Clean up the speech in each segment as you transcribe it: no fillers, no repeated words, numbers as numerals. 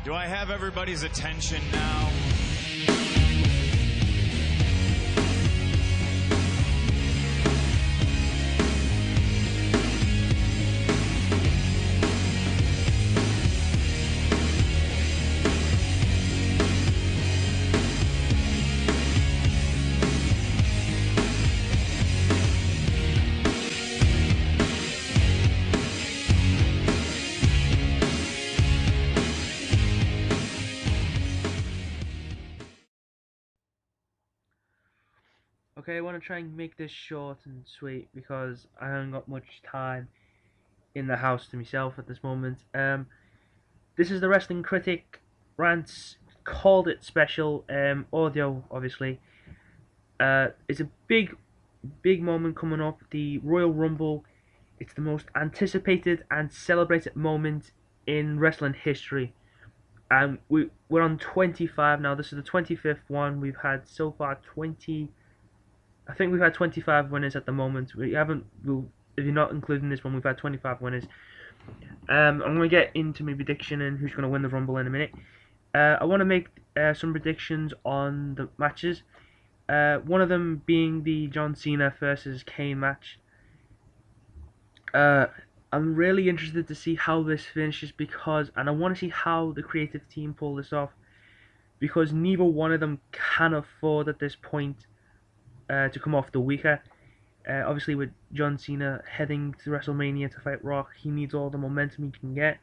Do I have everybody's attention now? Okay, I want to try and make this short and sweet because I haven't got much time in the house to myself at this moment. This is the Wrestling Critic rants called it special. Audio, obviously. It's a big moment coming up. The Royal Rumble. It's the most anticipated and celebrated moment in wrestling history. We're on 25 now. This is the 25th one. We've had so far 20. I think we've had 25 winners at the moment. We haven't. If you're not including this one, we've had 25 winners. I'm going to get into my prediction and who's going to win the Rumble in a minute. I want to make some predictions on the matches. One of them being the John Cena versus Kane match. I'm really interested to see how this finishes and I want to see how the creative team pull this off, because neither one of them can afford at this point to come off the weaker. Obviously, with John Cena heading to WrestleMania to fight Rock, he needs all the momentum he can get.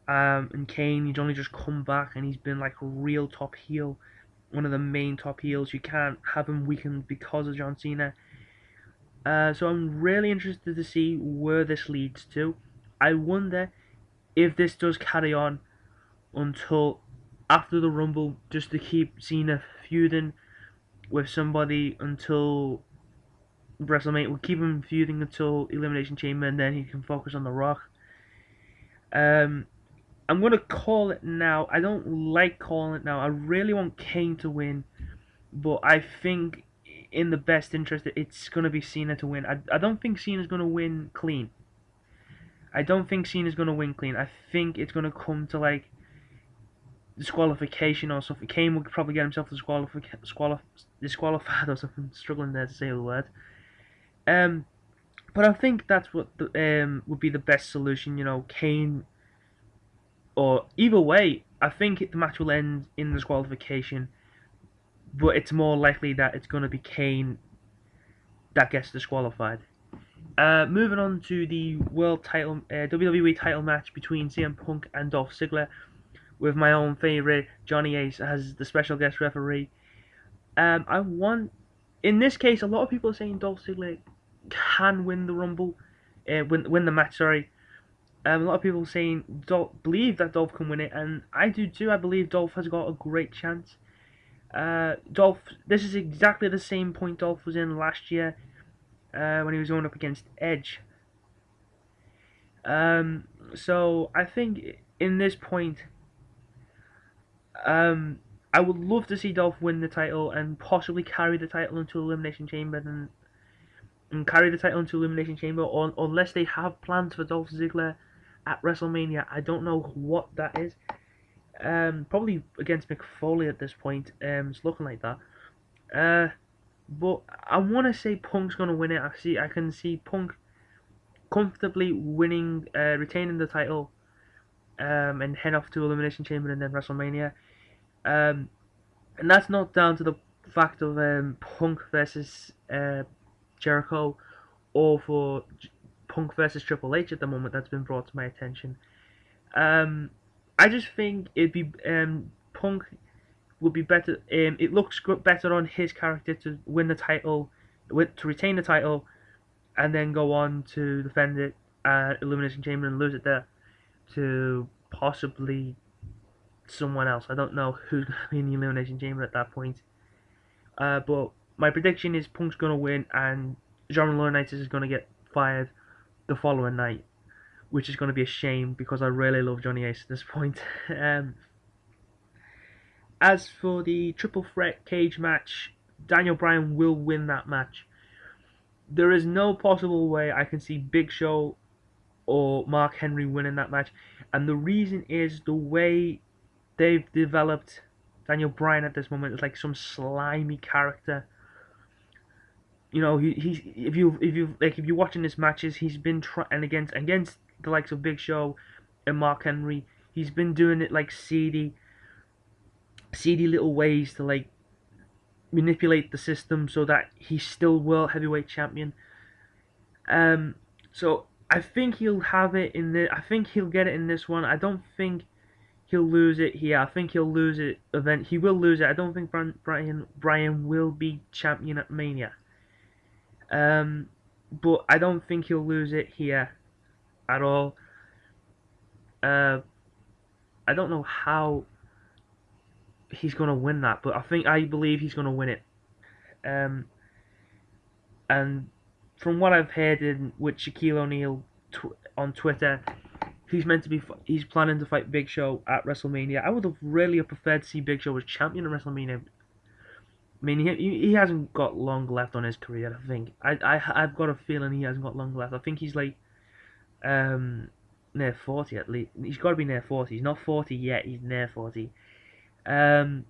And Kane, he's only just come back and he's been like a real top heel, one of the main top heels. You can't have him weakened because of John Cena. So I'm really interested to see where this leads to. I wonder if this does carry on until after the Rumble, just to keep Cena feuding with somebody until WrestleMania. We'll keep him feuding until Elimination Chamber, and then he can focus on The Rock. I'm gonna call it now. I don't like calling it now. I really want Kane to win, but I think in the best interest, it's gonna be Cena to win. I don't think Cena's gonna win clean. I think it's gonna come to like disqualification or something. Kane would probably get himself disqualified or something. Struggling there to say the word. But I think that's what would be the best solution. You know, Kane, or either way, I think the match will end in disqualification. But it's more likely that it's going to be Kane that gets disqualified. Moving on to the world title, WWE title match between CM Punk and Dolph Ziggler, with my own favorite Johnny Ace as the special guest referee. In this case, a lot of people are saying Dolph Ziggler can win the Rumble, win the match. Sorry. A lot of people saying believe that Dolph can win it, and I do too. I believe Dolph has got a great chance. This is exactly the same point Dolph was in last year when he was going up against Edge. So I think in this point, I would love to see Dolph win the title and possibly carry the title into Elimination Chamber and carry the title into Elimination Chamber, or unless they have plans for Dolph Ziggler at WrestleMania. I don't know what that is. Probably against Mick Foley at this point. It's looking like that. But I want to say Punk's gonna win it. I can see Punk comfortably winning, retaining the title, and head off to Elimination Chamber and then WrestleMania. And that's not down to the fact of Punk versus Jericho, or for Punk versus Triple H at the moment that's been brought to my attention. I just think it'd be Punk would be better. It looks better on his character to win the title, to retain the title, and then go on to defend it at Elimination Chamber and lose it there to possibly someone else. I don't know who's going to be in the Elimination Chamber at that point. But my prediction is Punk's going to win and John Laurinaitis is going to get fired the following night, which is going to be a shame because I really love Johnny Ace at this point. As for the triple threat cage match, Daniel Bryan will win that match. There is no possible way I can see Big Show or Mark Henry winning that match, and the reason is the way they've developed Daniel Bryan at this moment as like some slimy character. You know, he's if you're watching his matches, he's been trying against the likes of Big Show and Mark Henry. He's been doing it like seedy little ways to like manipulate the system so that he's still world heavyweight champion. So I think he'll have it in the. I think he'll get it in this one. I don't think he'll lose it here. I think he'll lose it. He will lose it. I don't think Bryan will be champion at Mania. But I don't think he'll lose it here at all. I don't know how he's gonna win that, but I believe he's gonna win it. And from what I've heard with Shaquille O'Neal on Twitter, he's planning to fight Big Show at WrestleMania. I would have really preferred to see Big Show as champion at WrestleMania. I mean, he hasn't got long left on his career. I think I've got a feeling he hasn't got long left. I think he's like near 40 at least. He's got to be near 40. He's not 40 yet. He's near 40. But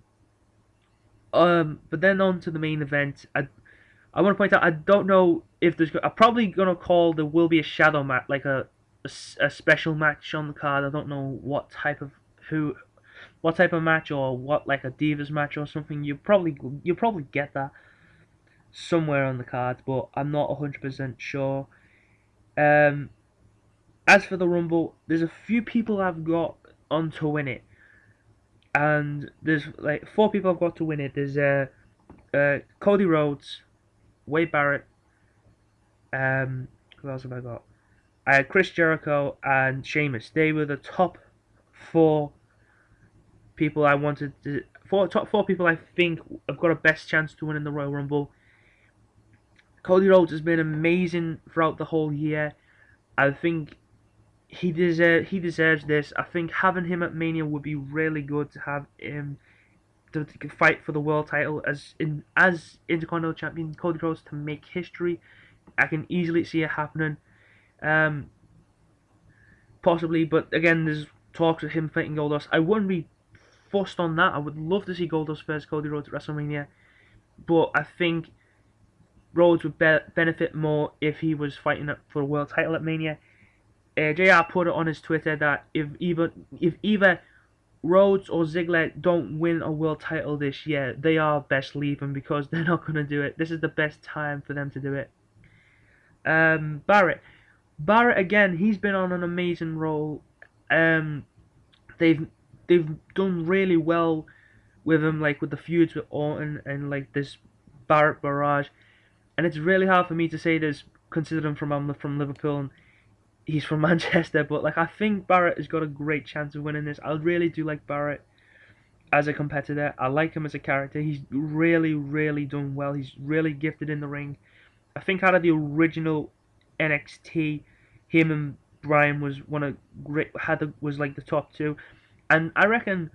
then on to the main event. I want to point out, I don't know if I'm probably gonna call there will be a shadow match, like a special match on the card. I don't know what type of match, or what, like a Divas match or something. You'll probably get that somewhere on the card, but I'm not 100% sure. As for the Rumble, there's a few people I've got on to win it, and there's like 4 people I've got to win it. There's Cody Rhodes, Wade Barrett, who else have I got? I had Chris Jericho and Sheamus. They were the top 4 people I wanted to. Top 4 people I think have got a best chance to win in the Royal Rumble. Cody Rhodes has been amazing throughout the whole year. I think he deserves this. I think having him at Mania would be really good to have him to fight for the world title as Intercontinental Champion. Cody Rhodes to make history. I can easily see it happening. Possibly, but again, there's talks of him fighting Goldust. I wouldn't be fussed on that. I would love to see Goldust versus Cody Rhodes at WrestleMania, but I think Rhodes would benefit more if he was fighting for a world title at Mania. JR put it on his Twitter that if either Rhodes or Ziggler don't win a world title this year, they are best leaving, because they're not going to do it. This is the best time for them to do it. Barrett again, he's been on an amazing roll. They've done really well with him, like with the feuds with Orton and like this Barrett barrage. And it's really hard for me to say this, considering I'm from Liverpool and he's from Manchester, but like I think Barrett has got a great chance of winning this. I really do like Barrett as a competitor. I like him as a character. He's really, really done well. He's really gifted in the ring. I think out of the original NXT, him and Bryan was was like the top 2, and I reckon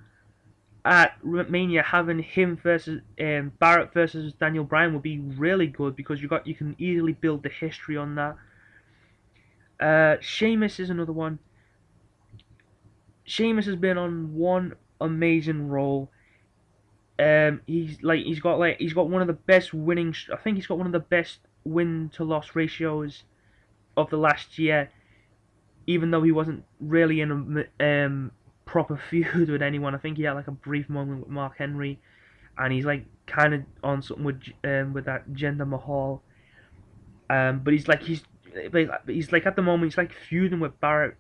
at Mania having him versus Barrett versus Daniel Bryan would be really good, because you can easily build the history on that. Sheamus is another one. Sheamus has been on one amazing roll. He's got one of the best winning. I think he's got one of the best win to loss ratios of the last year. Even though he wasn't really in a proper feud with anyone, I think he had like a brief moment with Mark Henry, and he's like kind of on something with that Jinder Mahal. But he's like at the moment he's like feuding with Barrett.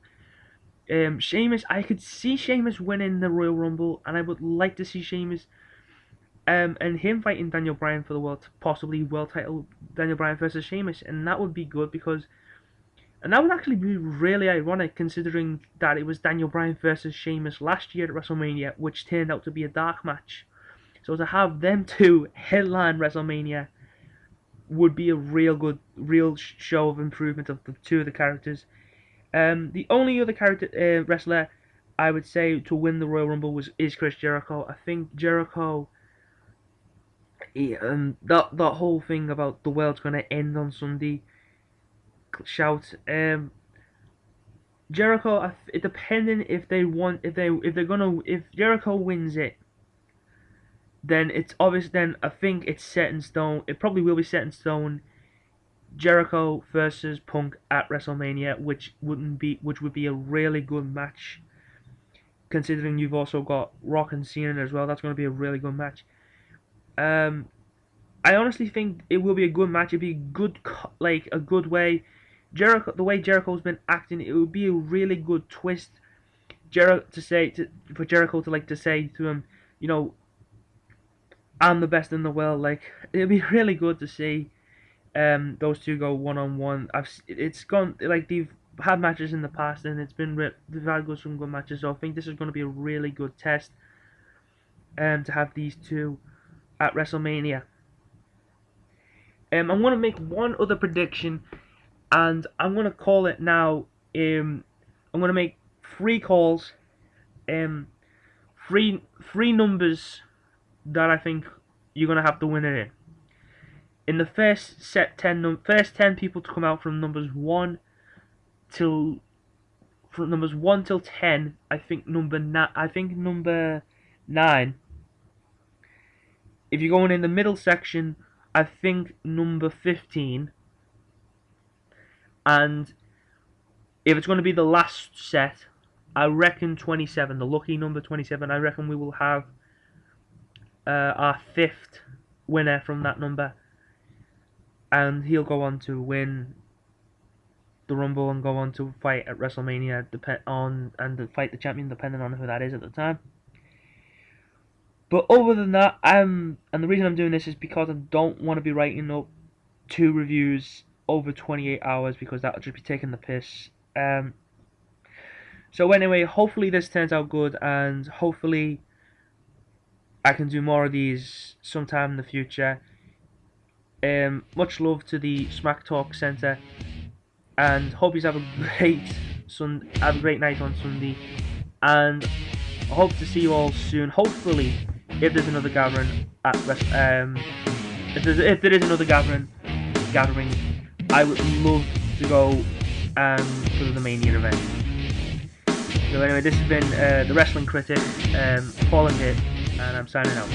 Sheamus, I could see Sheamus winning the Royal Rumble, and I would like to see Sheamus and him fighting Daniel Bryan for the possibly world title. Daniel Bryan versus Sheamus, and that would be good, and that would actually be really ironic, considering that it was Daniel Bryan versus Sheamus last year at WrestleMania, which turned out to be a dark match. So to have them 2 headline WrestleMania would be a real show of improvement of the 2 of the characters. The only other wrestler I would say to win the Royal Rumble is Chris Jericho. I think Jericho, that whole thing about the world's gonna end on Sunday shout, Jericho, depending if if Jericho wins it, then it's obvious. Then I think it's set in stone. It probably will be set in stone. Jericho versus Punk at WrestleMania, which would be a really good match. Considering you've also got Rock and Cena as well, that's going to be a really good match. I honestly think it will be a good match. It'd be good, like a good way. The way Jericho's been acting, it would be a really good twist. For Jericho to say to him, you know, I'm the best in the world. Like it'd be really good to see those two go one on one. It's gone like they've had matches in the past and they've had some good matches. So I think this is going to be a really good test to have these two at WrestleMania. I'm going to make one other prediction, and I'm going to call it now. I'm going to make three calls, three numbers that I think you're going to have to win it in. In the first first 10 people to come out from numbers 1 till 10, I think number 9. If you're going in the middle section, I think number 15. And if it's going to be the last set, I reckon 27, the lucky number 27. I reckon we will have our 5th winner from that number, and he'll go on to win the Rumble and go on to fight at WrestleMania, fight the champion, depending on who that is at the time. But other than that, and the reason I'm doing this is because I don't want to be writing up 2 reviews over 28 hours, because that would just be taking the piss. So anyway, hopefully this turns out good, and hopefully I can do more of these sometime in the future. Much love to the Smack Talk Centre, and hope you have a great night on Sunday, and I hope to see you all soon. Hopefully, if there's another gathering if there is another gathering, I would love to go to the Mania event. So anyway, this has been the Wrestling Critic, Paul and Hit, and I'm signing out.